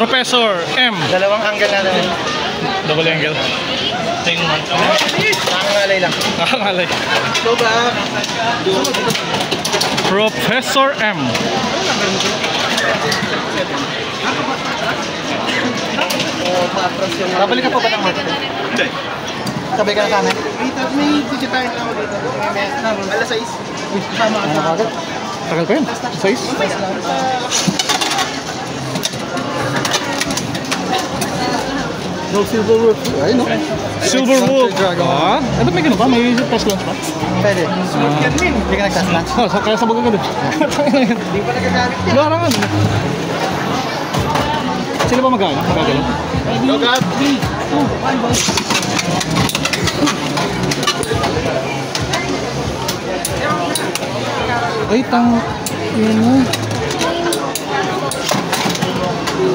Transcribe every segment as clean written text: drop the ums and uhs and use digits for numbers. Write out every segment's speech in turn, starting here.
Professor M. Dalawang angle natin. Double angle. Nakakalay lang. Nakakalay. Go back. Professor M. Babalik ka pa ba ng market? Hindi. Sabay ka na sana? May digitahin lang ako dito. Alas 6. Sama ka sa agad. Tagal pa yun. 6? No, Silver Wolf. Ay, no. Silver Wolf. Ah? Eh, ba't may ganun pa? May press launch pa? Pwede. Hindi ka nagtas-launch? Oh, kaya sabag ka ganun. Hindi pa nagagamit yan. Larangan. Sila ba magkano? Magkano? Go, God. Ay, yun mo.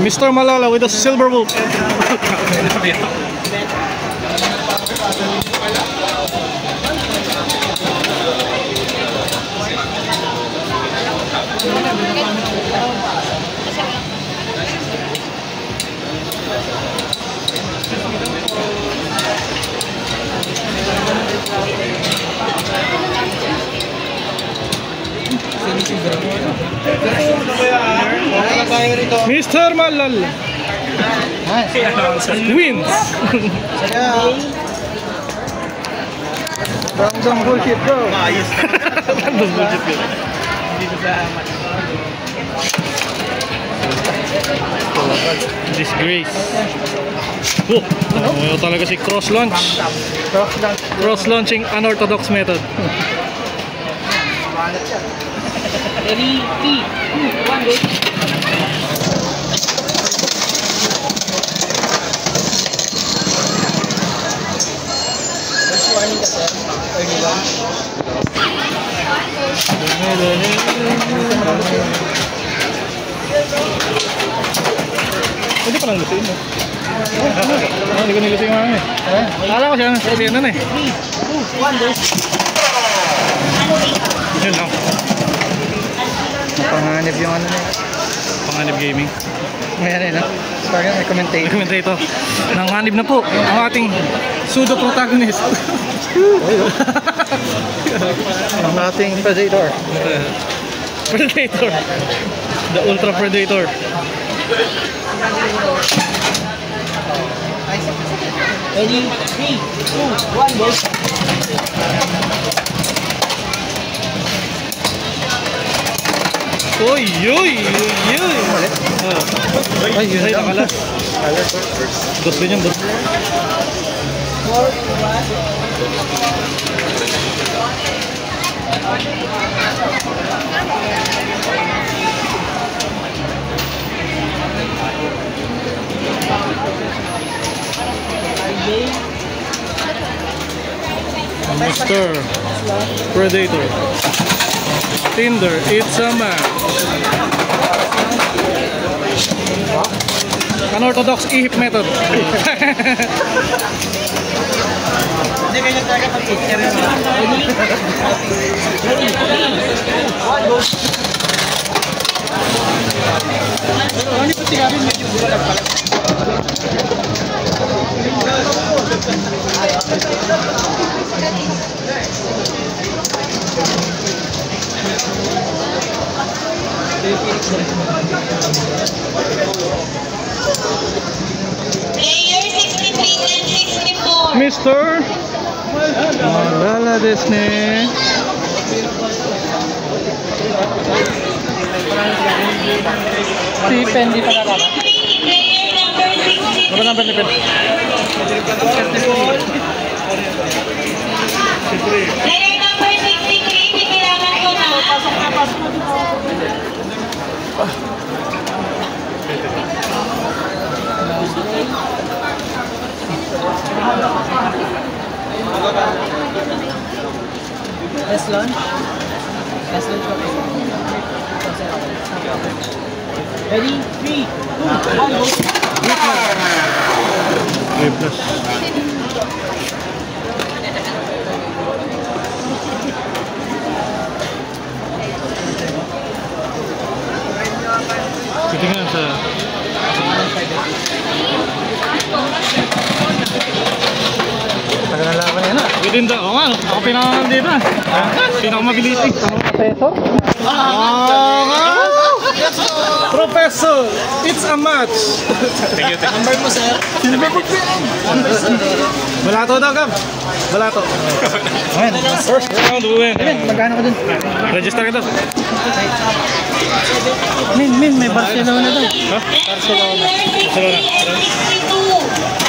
Mr. Malala with a Silver Wolf. Mr. Malala wins. Random bullshit, bro. Random bullshit yun. Disgrace. Oh, talaga si cross launch. Cross launching unorthodox method. Ready, 3, 2, 1, go. Hindi pa lang lutuin mo. Hindi ko nilutuin yung mga eh. Akala ko siya na eh. 3, 2, 1, go. Yun lang. Panganib yung ano na eh. Panganib gaming. Ngayon eh, no? Parang may commentate. Commentator. Nanganib na po ang ating pseudo-protagonist. Ang ating predator. Predator. The Ultra Predator. Ready, 3, 2, 1, go. Uy, uy, uy, uy. Ay, yun lang. Nakalas. Gusto niyan, bro. 4. Mr. Predator. Tinder, it's a match. Unorthodox ihip method. Hindi kayo talaga pag-picture yun. Ready, 3, 2, 1, go. Ano pa tingabin medyo bulag pala. Player 63 and 64. Mr. Malala Disney. Si Pen, di pa nalala. Player number 63. Ano number ni Pen? Player number 63, kailangan ko na. Last launch. Last launch. Ready, 3, 2, 1, go. Plus. Tingnan sa... Tagal na laban yan ah. Within the... Oo nga, ako pinakamal dito ah. Pinakamabilis eh. Professor? Professor, it's a match. Thank you. Number mo, sir. Silver book yan. Balato daw, Gab. Balato. First round win. Magkano ka dun? Register ka daw. Min, may Barcelona daw. Ha? Barcelona. Barcelona.